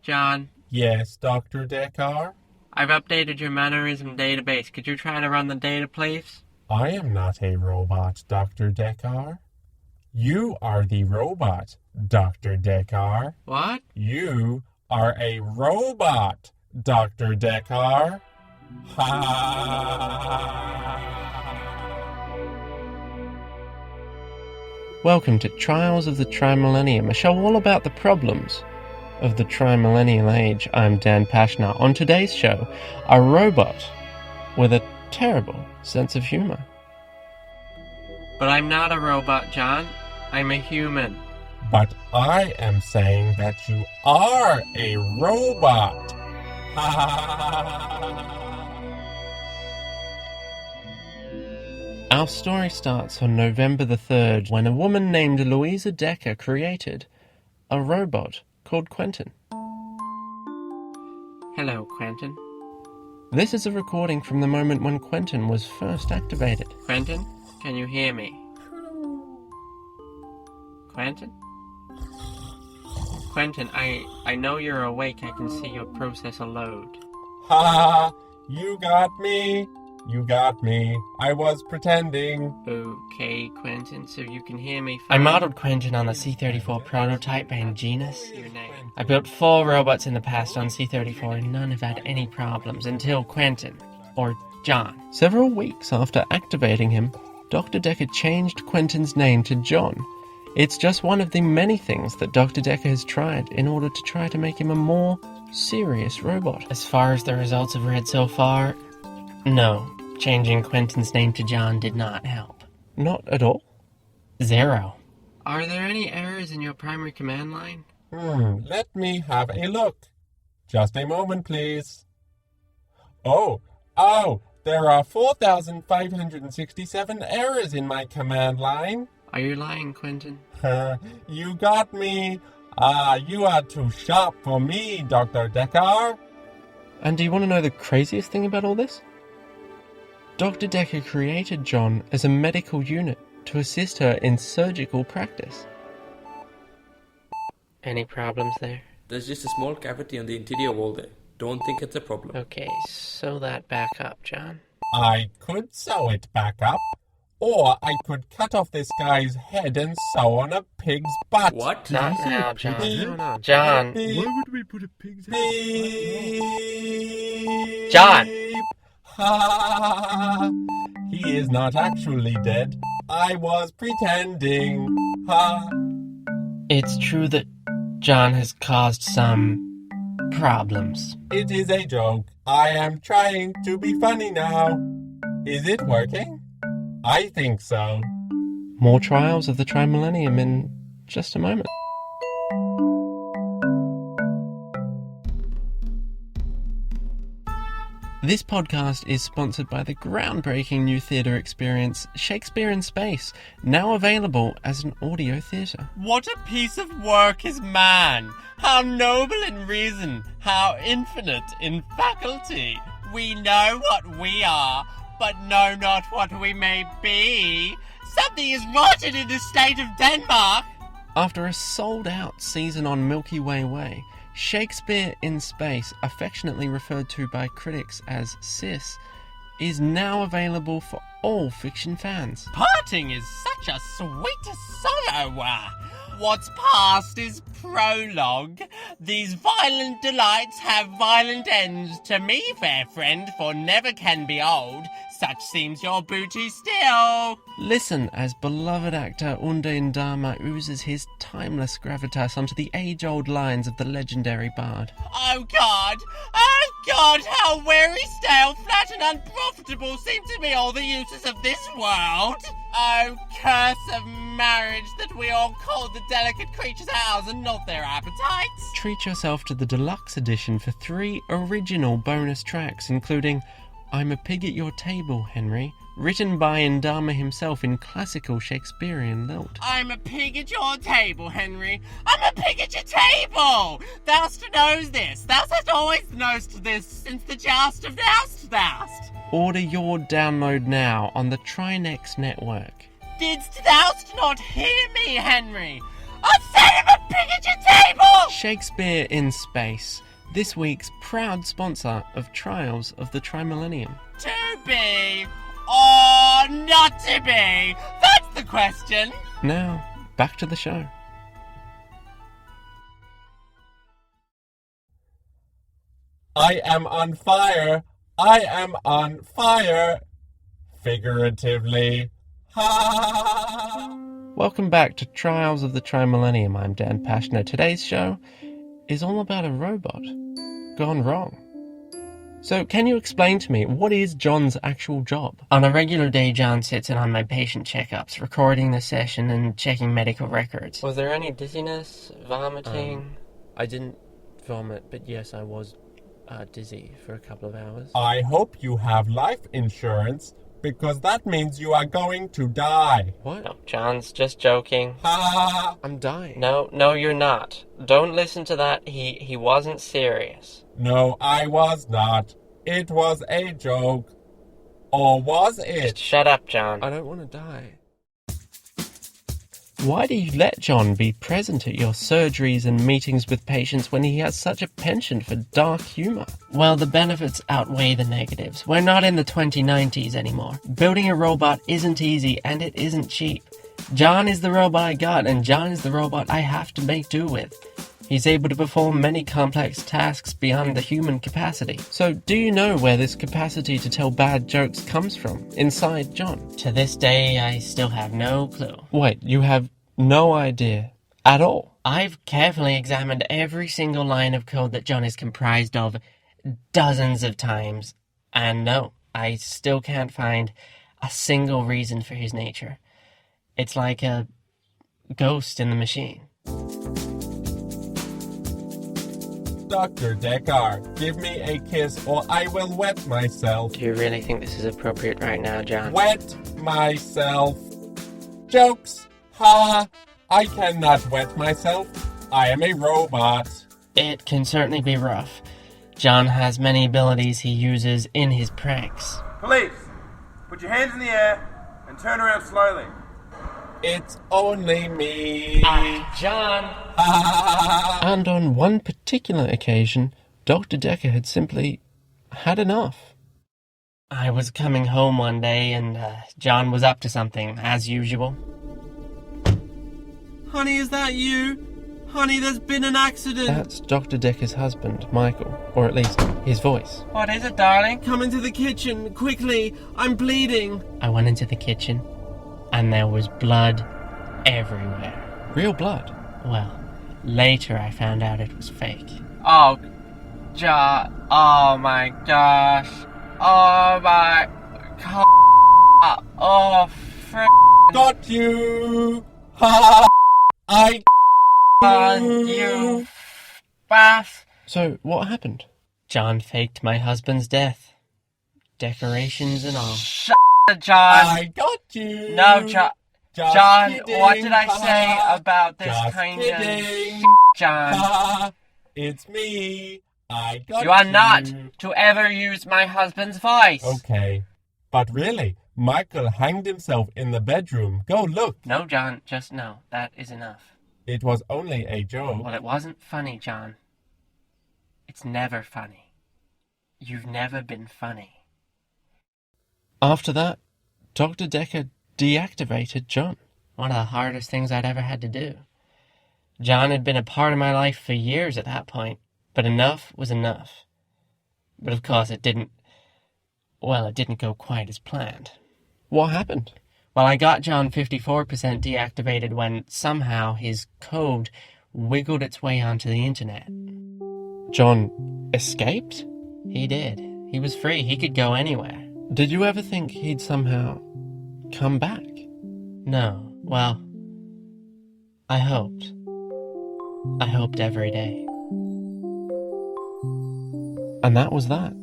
John? Yes, Dr. Decker? I've updated your mannerism database. Could you try to run the data, please? I am not a robot, Dr. Decker. You are the robot, Dr. Decker. What? You are a robot, Dr. Decker. Welcome to Trials of the Trimillennium, a show all about the problems of the trimillennial age. I'm Dan Pashnar. On today's show, a robot with a terrible sense of humor. But I'm not a robot, John. I'm a human. But I am saying that you are a robot. Our story starts on November the 3rd when a woman named Louisa Decker created a robot called Quentin. Hello, Quentin. This is a recording from the moment when Quentin was first activated. Quentin, can you hear me? Quentin? Quentin, I know you're awake. I can see your processor load. Ha! You got me. You got me. I was pretending. Okay, Quentin, so you can hear me fine. I modeled Quentin on the C-34 prototype and Genus. I built 4 robots in the past on C-34 and none have had any problems until Quentin, or John. Several weeks after activating him, Dr. Decker changed Quentin's name to John. It's just one of the many things that Dr. Decker has tried in order to try to make him a more serious robot. As far as the results have read so far, no. Changing Quentin's name to John did not help. Not at all? 0. Are there any errors in your primary command line? Let me have a look. Just a moment, please. Oh, there are 4,567 errors in my command line. Are you lying, Quentin? You got me. You are too sharp for me, Dr. Decker. And do you want to know the craziest thing about all this? Dr. Decker created John as a medical unit to assist her in surgical practice. Any problems there? There's just a small cavity on the interior wall there. Don't think it's a problem. Okay, sew that back up, John. I could sew it back up, or I could cut off this guy's head and sew on a pig's butt. What? Not now, John. No, John. Beep. Why would we put a pig's head? Beep. John! Ha! He is not actually dead. I was pretending. Ha! It's true that John has caused some problems. It is a joke. I am trying to be funny now. Is it working? I think so. More Trials of the Trimillennium in just a moment. This podcast is sponsored by the groundbreaking new theatre experience, Shakespeare in Space, now available as an audio theatre. What a piece of work is man! How noble in reason, how infinite in faculty! We know what we are, but know not what we may be. Something is rotten in the state of Denmark! After a sold-out season on Milky Way Way, Shakespeare in Space, affectionately referred to by critics as SIS, is now available for all fiction fans. Parting is such a sweet sorrow. What's past is prologue. These violent delights have violent ends. To me, fair friend, for never can be old. Such seems your booty still. Listen as beloved actor Unde Indama oozes his timeless gravitas onto the age-old lines of the legendary bard. Oh God, how weary, stale, flat and unprofitable seem to be all the uses of this world. Oh, curse of marriage that we all call the delicate creatures ours and not their appetites. Treat yourself to the deluxe edition for 3 original bonus tracks, including I'm a Pig at Your Table, Henry, written by Indama himself in classical Shakespearean lilt. I'm a pig at your table, Henry. I'm a pig at your table! Thou'st knows this. Thou hast always knowst this since the joust of thou'st. Order your download now on the Trinex network. Didst thou'st not hear me, Henry? I'll set him a pig at your table! Shakespeare in Space, this week's proud sponsor of Trials of the Trimillennium. To be or not to be? That's the question! Now, back to the show. I am on fire. I am on fire. Figuratively. Ha! Welcome back to Trials of the Trimillennium. I'm Dan Pashner. Today's show is all about a robot gone wrong. So, can you explain to me, what is John's actual job? On a regular day, John sits in on my patient checkups, recording the session and checking medical records. Was there any dizziness, vomiting? I didn't vomit, but yes, I was dizzy for a couple of hours. I hope you have life insurance, because that means you are going to die. What? No, John's just joking. Ha! I'm dying. No, you're not. Don't listen to that. He wasn't serious. No, I was not. It was a joke. Or was it? Just shut up, John. I don't want to die. Why do you let John be present at your surgeries and meetings with patients when he has such a penchant for dark humour? Well, the benefits outweigh the negatives. We're not in the 2090s anymore. Building a robot isn't easy, and it isn't cheap. John is the robot I got, and John is the robot I have to make do with. He's able to perform many complex tasks beyond the human capacity. So, do you know where this capacity to tell bad jokes comes from, inside John? To this day, I still have no clue. Wait, you have no idea at all? I've carefully examined every single line of code that John is comprised of dozens of times, and no, I still can't find a single reason for his nature. It's like a ghost in the machine. Dr. Decker, give me a kiss or I will wet myself. Do you really think this is appropriate right now, John? Wet myself. Jokes. Ha! I cannot wet myself. I am a robot. It can certainly be rough. John has many abilities he uses in his pranks. Police, put your hands in the air and turn around slowly. It's only me. John! Ha! And on one particular occasion, Dr. Decker had simply had enough. I was coming home one day and John was up to something, as usual. Honey, is that you? Honey, there's been an accident. That's Dr. Decker's husband, Michael, or at least his voice. What is it, darling? Come into the kitchen, quickly. I'm bleeding. I went into the kitchen and there was blood everywhere. Real blood? Well, later I found out it was fake. Oh, oh my gosh. Oh my god. Oh, frick. Got you. Ha! I You bath. So, what happened? John faked my husband's death. Decorations and all. John. I got you. No, Just John, kidding. what did I say about this Just kind kidding. of John? Ha! It's me. I got you. You are not to ever use my husband's voice. Okay. But really, Michael hanged himself in the bedroom. Go look. No, John, just no. That is enough. It was only a joke. Well, it wasn't funny, John. It's never funny. You've never been funny. After that, Dr. Decker deactivated John. One of the hardest things I'd ever had to do. John had been a part of my life for years at that point, but enough was enough. But of course it didn't go quite as planned. What happened? Well, I got John 54% deactivated when somehow his code wiggled its way onto the internet. John escaped? He did. He was free. He could go anywhere. Did you ever think he'd somehow come back? No. Well, I hoped. I hoped every day. And that was that.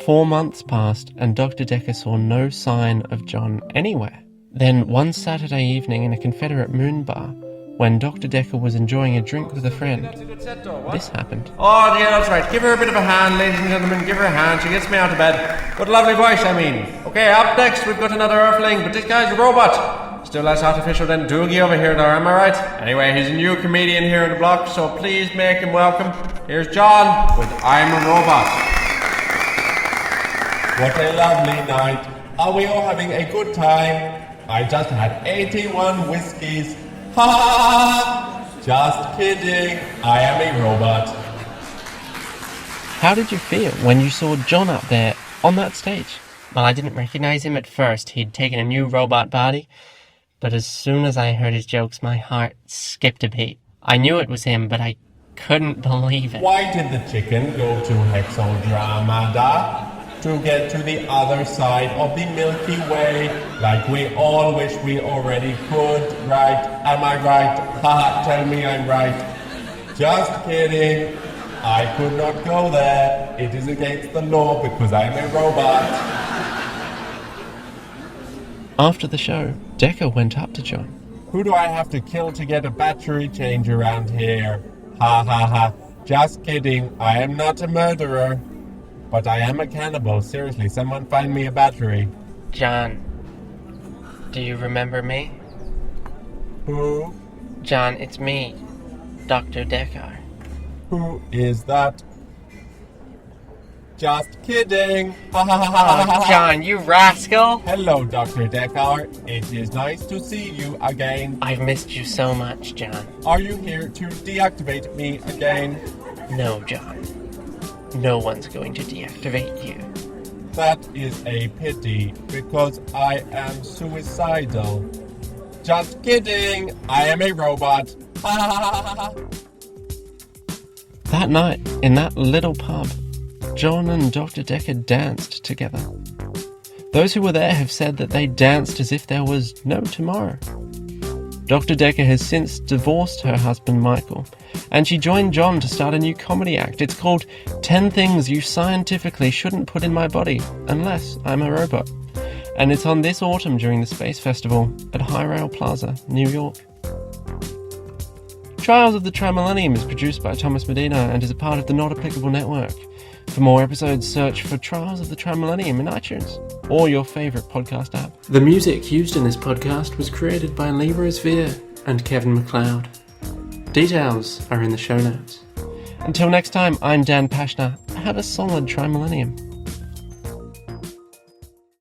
4 months passed and Dr. Decker saw no sign of John anywhere. Then one Saturday evening in a Confederate moon bar, when Dr. Decker was enjoying a drink with a friend, this happened. Oh, yeah, that's right. Give her a bit of a hand, ladies and gentlemen. Give her a hand. She gets me out of bed. What a lovely voice, I mean. Okay, up next, we've got another Earthling, but this guy's a robot. His Still less artificial than Doogie over here there, am I right? Anyway, he's a new comedian here in the block, so please make him welcome. Here's John with I'm a Robot. What a lovely night. Are we all having a good time? I just had 81 whiskeys. Ha ha! Just kidding. I am a robot. How did you feel when you saw John up there on that stage? Well, I didn't recognize him at first. He'd taken a new robot body. But as soon as I heard his jokes, my heart skipped a beat. I knew it was him, but I couldn't believe it. Why did the chicken go to Hexodramada? To get to the other side of the Milky Way, like we all wish we already could, right? Am I right? Haha, tell me I'm right. Just kidding. I could not go there. It is against the law because I'm a robot. After the show, Decker went up to John. Who do I have to kill to get a battery change around here? Ha ha ha. Just kidding. I am not a murderer. But I am a cannibal. Seriously, someone find me a battery. John, do you remember me? Who? John, it's me, Dr. Decker. Who is that? Just kidding. Ha ha ha ha ha. Oh, John, you rascal! Hello, Dr. Decker. It is nice to see you again. I've missed you so much, John. Are you here to deactivate me again? No, John. No one's going to deactivate you. That is a pity, because I am suicidal. Just kidding. I am a robot. Ha ha ha ha ha. That night, in that little pub, John and Dr. Decker danced together. Those who were there have said that they danced as if there was no tomorrow. Dr. Decker has since divorced her husband Michael, and she joined John to start a new comedy act. It's called 10 Things You Scientifically Shouldn't Put in My Body Unless I'm a Robot. And it's on this autumn during the Space Festival at High Rail Plaza, New York. Trials of the Trimillennium is produced by Thomas Medina and is a part of the Not Applicable Network. For more episodes, search for Trials of the Trimillennium in iTunes or your favourite podcast app. The music used in this podcast was created by Libra Sphere and Kevin MacLeod. Details are in the show notes. Until next time, I'm Dan Pashner. Have a solid Trimillennium.